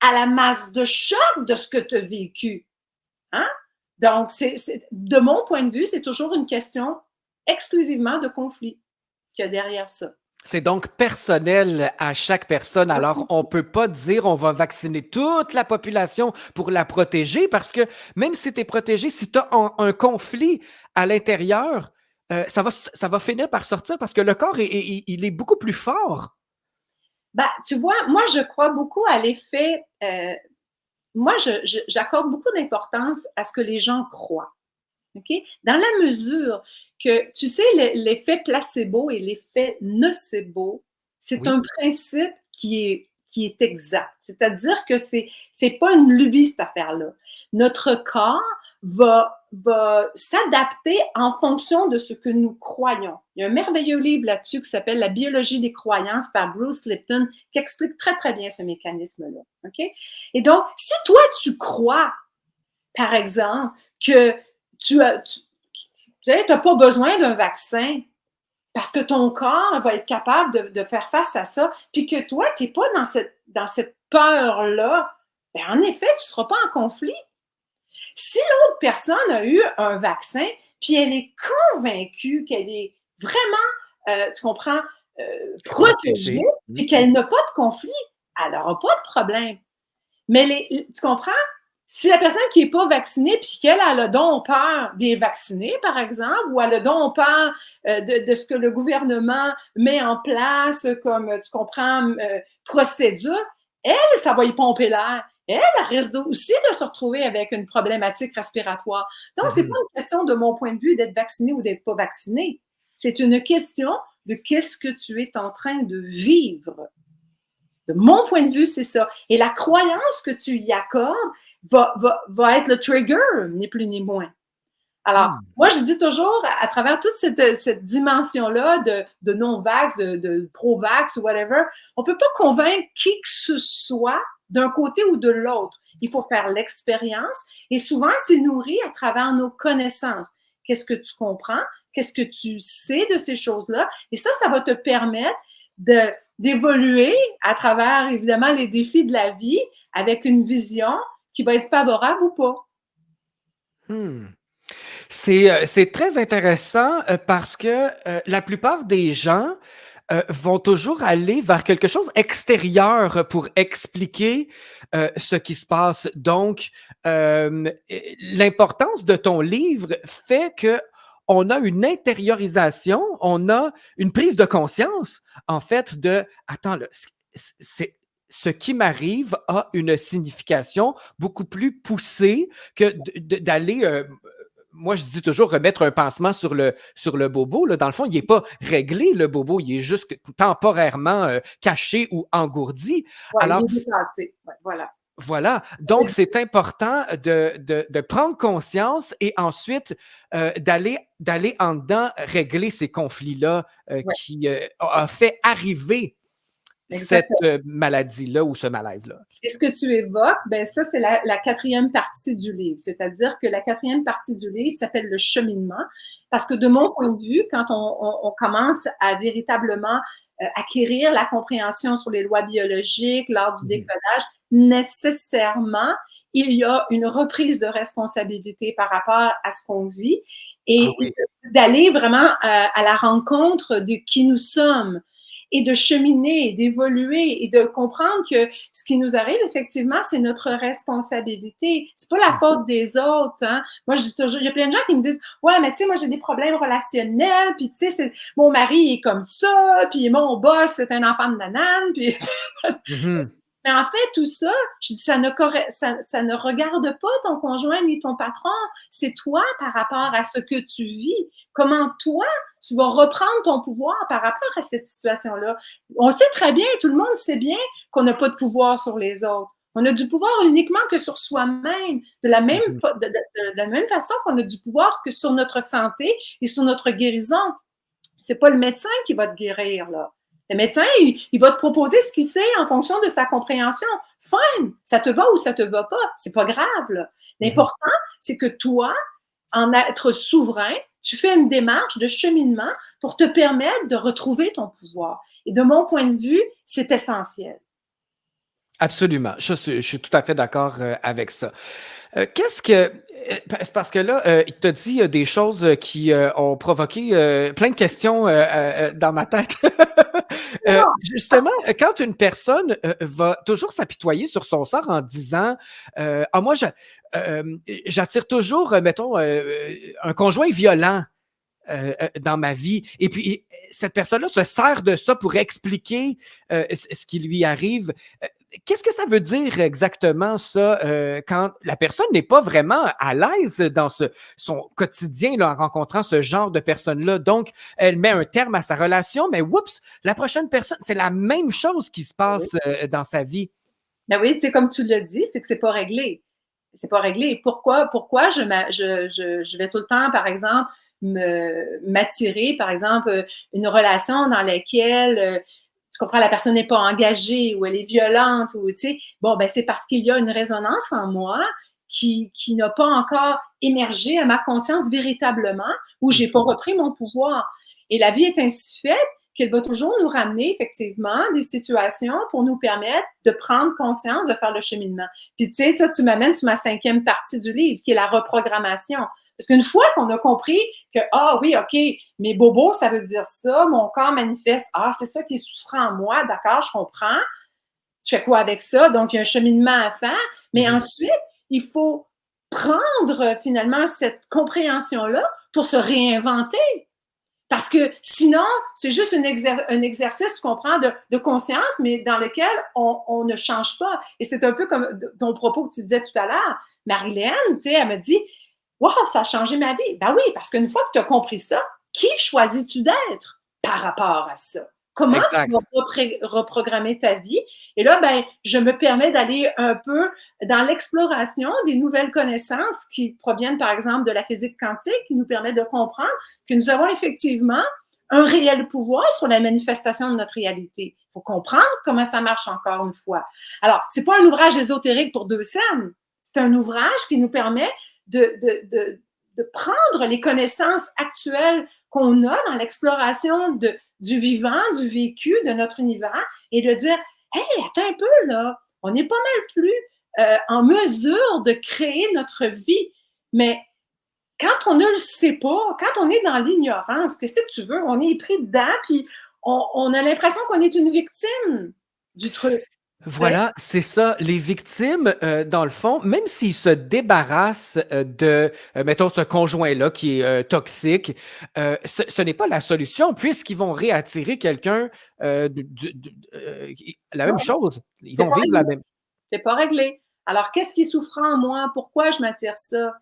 B: à la masse de choc de ce que tu as vécu. Hein? Donc, de mon point de vue, c'est toujours une question exclusivement de conflit qu'il y a derrière ça.
A: C'est donc personnel à chaque personne. Alors, on ne peut pas dire on va vacciner toute la population pour la protéger parce que même si tu es protégé, si tu as un conflit à l'intérieur, ça va finir par sortir parce que le corps, il est beaucoup plus fort.
B: Ben, tu vois, moi, je crois beaucoup à l'effet. Moi, j'accorde beaucoup d'importance à ce que les gens croient. Okay? Dans la mesure que, tu sais, l'effet placebo et l'effet nocebo, c'est un principe qui est exact. C'est-à-dire que c'est pas une lubie, cette affaire-là. Notre corps va s'adapter en fonction de ce que nous croyons. Il y a un merveilleux livre là-dessus qui s'appelle La biologie des croyances par Bruce Lipton qui explique très, très bien ce mécanisme-là. OK? Et donc, si toi, tu crois, par exemple, que tu n'as pas besoin d'un vaccin parce que ton corps va être capable de faire face à ça, puis que toi, tu n'es pas dans cette peur-là, ben en effet, tu ne seras pas en conflit. Si l'autre personne a eu un vaccin, puis elle est convaincue qu'elle est vraiment, tu comprends, protégée, puis qu'elle n'a pas de conflit, elle n'aura pas de problème. Mais tu comprends? Si la personne qui n'est pas vaccinée, puis qu'elle a donc peur des vaccinés, par exemple, ou elle a donc peur de ce que le gouvernement met en place comme, tu comprends, procédure, elle, ça va y pomper l'air. Elle risque aussi de se retrouver avec une problématique respiratoire. Donc, c'est pas une question, de mon point de vue, d'être vacciné ou d'être pas vacciné. C'est une question de qu'est-ce que tu es en train de vivre. De mon point de vue, c'est ça. Et la croyance que tu y accordes va être le trigger, ni plus ni moins. Alors,
A: Hmm.
B: moi, je dis toujours, à travers toute cette dimension-là de non-vax, de pro-vax ou whatever, on peut pas convaincre qui que ce soit d'un côté ou de l'autre. Il faut faire l'expérience et souvent, c'est nourri à travers nos connaissances. Qu'est-ce que tu comprends? Qu'est-ce que tu sais de ces choses-là? Et ça va te permettre d'évoluer à travers, évidemment, les défis de la vie avec une vision qui va être favorable ou pas.
A: Hmm. C'est très intéressant parce que la plupart des gens vont toujours aller vers quelque chose extérieur pour expliquer ce qui se passe. Donc, l'importance de ton livre fait que on a une intériorisation, on a une prise de conscience, en fait, de attends, là, c'est ce qui m'arrive a une signification beaucoup plus poussée que d'aller moi, je dis toujours remettre un pansement sur le bobo. Là. Dans le fond, il n'est pas réglé, le bobo. Il est juste temporairement caché ou engourdi.
B: Ouais, il
A: Alors,
B: est déplacé. Ouais, voilà.
A: voilà. Donc, c'est important de prendre conscience et ensuite d'aller en dedans régler ces conflits-là
B: Ouais,
A: qui a fait arriver cette
B: exactement.
A: maladie-là ou ce malaise-là.
B: Et ce que tu évoques, ben ça, c'est la quatrième partie du livre. C'est-à-dire que la quatrième partie du livre s'appelle le cheminement. Parce que de mon point de vue, quand on commence à véritablement acquérir la compréhension sur les lois biologiques lors du
A: Mhm.
B: décodage, nécessairement, il y a une reprise de responsabilité par rapport à ce qu'on vit
A: Ah
B: et
A: oui.
B: d'aller vraiment à la rencontre de qui nous sommes et de cheminer, et d'évoluer et de comprendre que ce qui nous arrive, effectivement, c'est notre responsabilité. C'est pas la faute des autres. Hein? Moi, je dis toujours, il y a plein de gens qui me disent, ouais, mais tu sais, moi, j'ai des problèmes relationnels, puis tu sais, mon mari est comme ça, puis mon boss, c'est un enfant de nanane, puis
A: Mhm.
B: mais en fait, tout ça, je dis, ça ne regarde pas ton conjoint ni ton patron. C'est toi par rapport à ce que tu vis. Comment toi, tu vas reprendre ton pouvoir par rapport à cette situation-là. On sait très bien, tout le monde sait bien qu'on n'a pas de pouvoir sur les autres. On a du pouvoir uniquement que sur soi-même,
A: Mhm.
B: de la même façon qu'on a du pouvoir que sur notre santé et sur notre guérison. C'est pas le médecin qui va te guérir, là. Le médecin, il va te proposer ce qu'il sait en fonction de sa compréhension. Fine, ça te va ou ça te va pas, c'est pas grave. Là.
A: Mhm.
B: L'important, c'est que toi, en être souverain, tu fais une démarche de cheminement pour te permettre de retrouver ton pouvoir. Et de mon point de vue, c'est essentiel.
A: Absolument. Je suis tout à fait d'accord avec ça. Qu'est-ce que. C'est parce que là, il t'a dit des choses qui ont provoqué plein de questions dans ma tête. Justement, quand une personne va toujours s'apitoyer sur son sort en disant ah, moi, j'attire toujours, mettons, un conjoint violent dans ma vie. Et puis, cette personne-là se sert de ça pour expliquer ce qui lui arrive. Qu'est-ce que ça veut dire exactement, ça, quand la personne n'est pas vraiment à l'aise dans son quotidien là, en rencontrant ce genre de personnes-là? Donc, elle met un terme à sa relation, mais oups, la prochaine personne, c'est la même chose qui se passe dans sa vie.
B: Ben oui, c'est comme tu l'as dit, c'est que c'est pas réglé. C'est pas réglé. Pourquoi je vais tout le temps, par exemple, m'attirer, par exemple, une relation dans laquelle tu comprends, la personne n'est pas engagée ou elle est violente ou tu sais, bon, ben c'est parce qu'il y a une résonance en moi qui n'a pas encore émergé à ma conscience véritablement, où j'ai pas repris mon pouvoir. Et la vie est ainsi faite qu'elle va toujours nous ramener effectivement des situations pour nous permettre de prendre conscience, de faire le cheminement. Puis tu sais, ça, tu m'amènes sur ma cinquième partie du livre, qui est la reprogrammation. Parce qu'une fois qu'on a compris que, ah oui, OK, mes bobos, ça veut dire ça, mon corps manifeste, ah, c'est ça qui est souffrant en moi, d'accord, je comprends. Tu fais quoi avec ça? Donc, il y a un cheminement à faire. Mais
A: Mhm.
B: ensuite, il faut prendre finalement cette compréhension-là pour se réinventer. Parce que sinon, c'est juste un exercice, tu comprends, de conscience, mais dans lequel on ne change pas. Et c'est un peu comme ton propos que tu disais tout à l'heure. Marilyn, tu sais, elle me dit, wow, ça a changé ma vie. Ben oui, parce qu'une fois que tu as compris ça, qui choisis-tu d'être par rapport à ça? Comment tu
A: Exact.
B: vas reprogrammer ta vie? Et là, ben, je me permets d'aller un peu dans l'exploration des nouvelles connaissances qui proviennent, par exemple, de la physique quantique, qui nous permet de comprendre que nous avons effectivement un réel pouvoir sur la manifestation de notre réalité. Il faut comprendre comment ça marche encore une fois. Alors, c'est pas un ouvrage ésotérique pour deux scènes. C'est un ouvrage qui nous permet de prendre les connaissances actuelles qu'on a dans l'exploration du vivant, du vécu, de notre univers, et de dire, hey, attends un peu, là, on est pas mal plus en mesure de créer notre vie. Mais quand on ne le sait pas, quand on est dans l'ignorance, qu'est-ce que tu veux? On est pris dedans, puis on a l'impression qu'on est une victime du truc. T'sais?
A: Voilà, c'est ça. Les victimes, dans le fond, même s'ils se débarrassent de, mettons, ce conjoint-là qui est toxique, ce n'est pas la solution puisqu'ils vont réattirer quelqu'un la même
B: Non,
A: chose. Ils
B: c'est
A: vont
B: pas
A: vivre la
B: réglé.
A: même.
B: C'est pas réglé. Alors, qu'est-ce qui souffre en moi? Pourquoi je m'attire ça?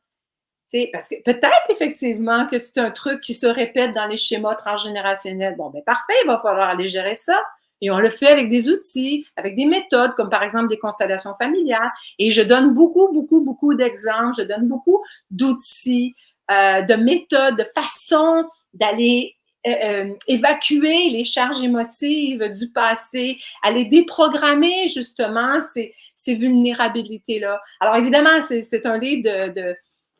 B: T'sais, parce que peut-être effectivement que c'est un truc qui se répète dans les schémas transgénérationnels. Bon, ben parfait, il va falloir aller gérer ça. Et on le fait avec des outils, avec des méthodes, comme par exemple des constellations familiales. Et je donne beaucoup, beaucoup, beaucoup d'exemples, je donne beaucoup d'outils, de méthodes, de façons d'aller évacuer les charges émotives du passé, aller déprogrammer justement ces vulnérabilités-là. Alors évidemment, c'est un livre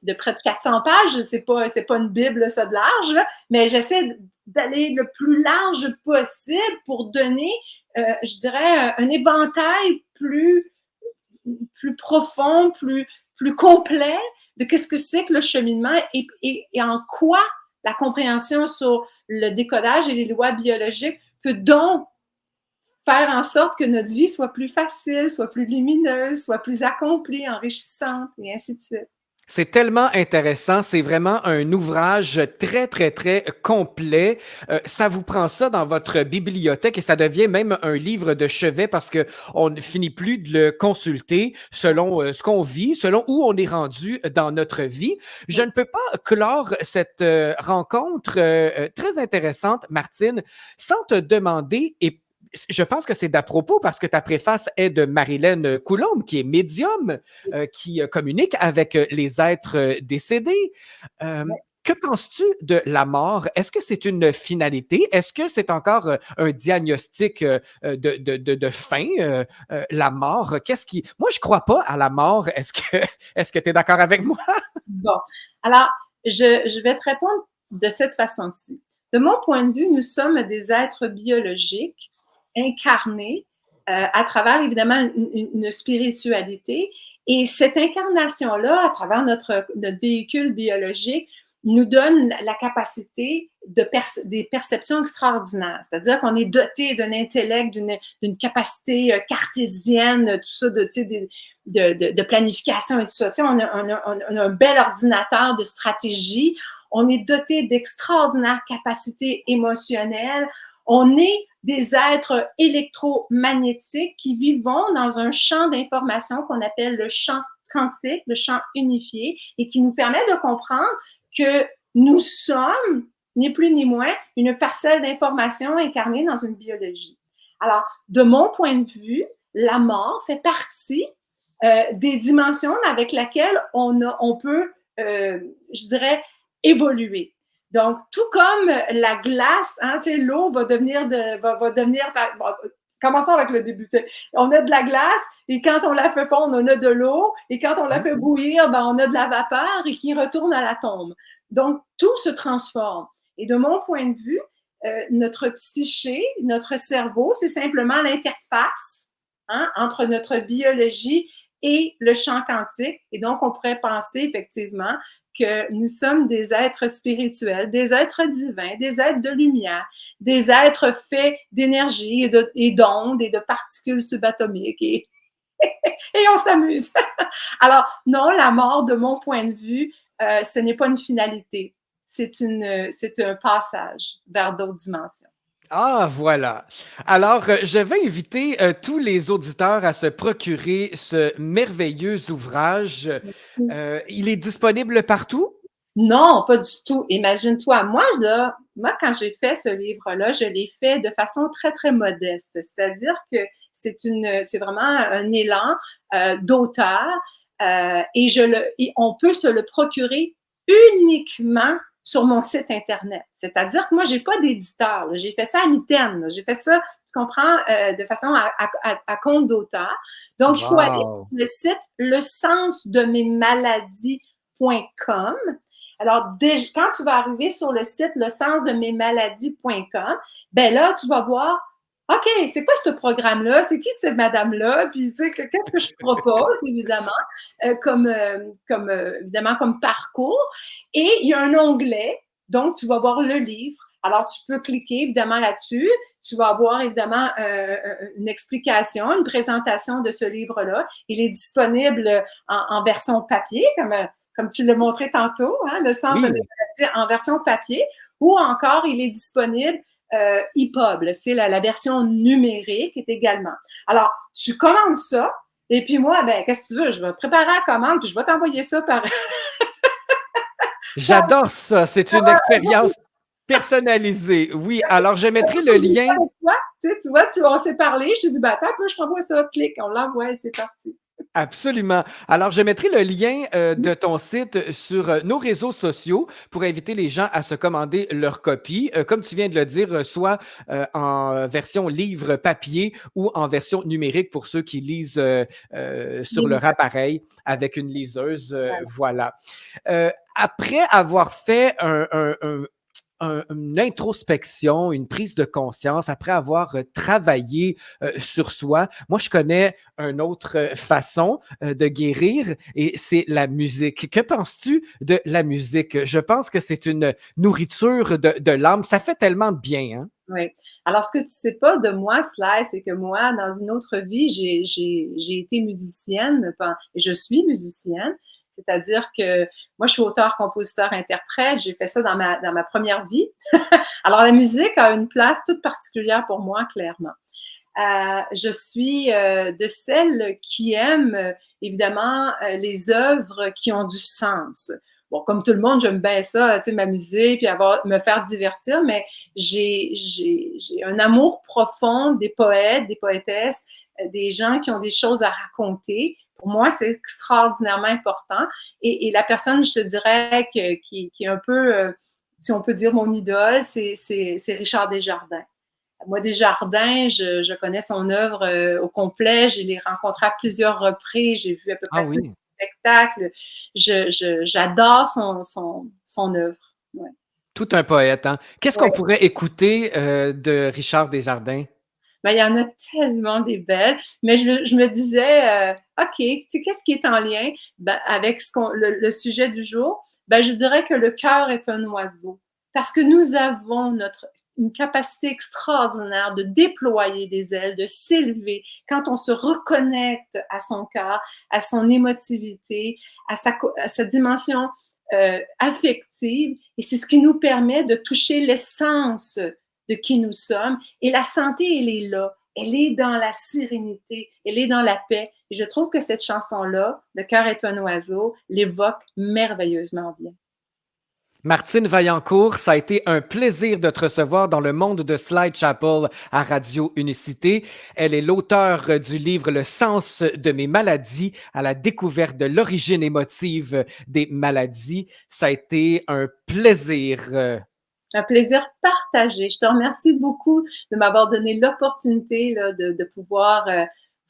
B: de près de 400 pages. C'est pas une Bible, ça, de large, là, mais j'essaie d'aller le plus large possible pour donner, je dirais, un éventail plus profond, plus complet de qu'est-ce que c'est que le cheminement et en quoi la compréhension sur le décodage et les lois biologiques peut donc faire en sorte que notre vie soit plus facile, soit plus lumineuse, soit plus accomplie, enrichissante, et ainsi de suite.
A: C'est tellement intéressant, c'est vraiment un ouvrage très, très, très complet. Ça vous prend ça dans votre bibliothèque et ça devient même un livre de chevet parce que on ne finit plus de le consulter selon ce qu'on vit, selon où on est rendu dans notre vie. Je
B: Oui.
A: ne peux pas clore cette rencontre très intéressante, Martine, sans te demander, et je pense que c'est d'à propos parce que ta préface est de Marilyn Coulombe, qui est médium, qui communique avec les êtres décédés. Euh, que penses-tu de la mort? Est-ce que c'est une finalité? Est-ce que c'est encore un diagnostic de fin, la mort? Qu'est-ce qui... Moi, je crois pas à la mort. Est-ce que tu es d'accord avec moi?
B: Bon, alors, je vais te répondre de cette façon-ci. De mon point de vue, nous sommes des êtres biologiques incarnés à travers, évidemment, une spiritualité. Et cette incarnation-là, à travers notre véhicule biologique, nous donne la capacité des perceptions extraordinaires. C'est-à-dire qu'on est doté d'un intellect, d'une capacité cartésienne, tout ça, de planification et tout ça. On a un bel ordinateur de stratégie. On est doté d'extraordinaires capacités émotionnelles. On est des êtres électromagnétiques qui vivons dans un champ d'information qu'on appelle le champ quantique, le champ unifié, et qui nous permet de comprendre que nous sommes, ni plus ni moins, une parcelle d'information incarnée dans une biologie. Alors, de mon point de vue, la mort fait partie des dimensions avec lesquelles on peut, je dirais, évoluer. Donc, tout comme la glace, hein, l'eau va devenir, bon, commençons avec le début. On a de la glace et quand on la fait fondre, on a de l'eau et quand on la fait bouillir, ben, on a de la vapeur et qui retourne à l'atome. Donc, tout se transforme. Et de mon point de vue, notre psyché, notre cerveau, c'est simplement l'interface entre notre biologie et le champ quantique. Et donc, on pourrait penser effectivement que nous sommes des êtres spirituels, des êtres divins, des êtres de lumière, des êtres faits d'énergie et d'ondes et de particules subatomiques et on s'amuse. Alors, non, la mort, de mon point de vue, ce n'est pas une finalité. C'est un passage vers d'autres dimensions.
A: Ah, voilà. Alors, je vais inviter tous les auditeurs à se procurer ce merveilleux ouvrage. Il est disponible partout?
B: Non, pas du tout. Imagine-toi, moi, quand j'ai fait ce livre-là, je l'ai fait de façon très, très modeste. C'est-à-dire que c'est vraiment un élan d'auteur et on peut se le procurer uniquement sur mon site Internet. C'est-à-dire que moi, j'ai pas d'éditeur. J'ai fait ça à mi-terme. J'ai fait ça, tu comprends, de façon à compte d'auteur. Donc, il faut aller sur
A: Wow!
B: le site lesensdemesmaladies.com. Alors, quand tu vas arriver sur le site lesensdemesmaladies.com, ben là, tu vas voir, OK, c'est quoi ce programme-là? C'est qui cette madame-là? Puis, tu sais, qu'est-ce que je propose, évidemment, évidemment, comme parcours. Et il y a un onglet, donc tu vas voir le livre. Alors, tu peux cliquer évidemment là-dessus. Tu vas avoir évidemment une explication, une présentation de ce livre-là. Il est disponible en version papier, comme tu l'as montré tantôt, hein, le Sens de mes
A: Oui,
B: maladies en version papier, ou encore il est disponible EPUB, tu sais, la version numérique est également. Alors, tu commandes ça, et puis moi, ben, qu'est-ce que tu veux? Je vais préparer la commande, puis je vais t'envoyer ça
A: j'adore ça. C'est une expérience personnalisée. Oui, alors je mettrai le
B: j'ai
A: lien.
B: avec toi. Tu vois, on s'est parlé, je te dis, ben, attends un peu, je t'envoie ça, clique, on l'envoie et c'est parti.
A: Absolument. Alors, je mettrai le lien de ton site sur nos réseaux sociaux pour inviter les gens à se commander leur copie. Comme tu viens de le dire, soit en version livre papier ou en version numérique pour ceux qui lisent sur leur appareil avec une liseuse. Voilà. Après avoir fait une introspection, une prise de conscience, après avoir travaillé sur soi. Moi, je connais une autre façon de guérir et c'est la musique. Que penses-tu de la musique? Je pense que c'est une nourriture de l'âme. Ça fait tellement de bien, hein?
B: Oui. Alors, ce que tu sais pas de moi, Sly, c'est que moi, dans une autre vie, j'ai été musicienne, et je suis musicienne. C'est-à-dire que moi, je suis auteur, compositeur, interprète. J'ai fait ça dans ma première vie. Alors, la musique a une place toute particulière pour moi, clairement. Je suis de celles qui aiment évidemment les œuvres qui ont du sens. Bon, comme tout le monde, j'aime bien ça, tu sais, m'amuser puis me faire divertir, mais j'ai un amour profond des poètes, des poétesses, des gens qui ont des choses à raconter. Pour moi, c'est extraordinairement important. Et la personne, je te dirais, qui est un peu, si on peut dire, mon idole, c'est Richard Desjardins. Moi, Desjardins, je connais son œuvre au complet. Je l'ai rencontré à plusieurs reprises. J'ai vu à peu
A: Ah
B: près tous ses
A: oui,
B: spectacles. J'adore son œuvre. Ouais.
A: tout un poète, hein? Qu'est-ce qu'on
B: Ouais.
A: pourrait écouter de Richard Desjardins?
B: Ben, il y en a tellement des belles, mais je me disais, OK, tu sais, qu'est-ce qui est en lien avec le sujet du jour? Ben, je dirais que le cœur est un oiseau. Parce que nous avons une capacité extraordinaire de déployer des ailes, de s'élever quand on se reconnecte à son cœur, à son émotivité, à sa dimension affective. Et c'est ce qui nous permet de toucher l'essence de qui nous sommes. Et la santé, elle est là. Elle est dans la sérénité, elle est dans la paix. Et je trouve que cette chanson-là, Le cœur est un oiseau, l'évoque merveilleusement bien.
A: Martine Vaillancourt, ça a été un plaisir de te recevoir dans le monde de Slide Chapel à Radio Unicité. Elle est l'auteure du livre Le sens de mes maladies à la découverte de l'origine émotive des maladies. Ça a été un plaisir.
B: Un plaisir partagé. Je te remercie beaucoup de m'avoir donné l'opportunité là, de pouvoir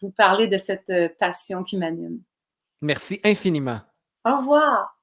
B: vous parler de cette passion qui m'anime.
A: Merci infiniment.
B: Au revoir.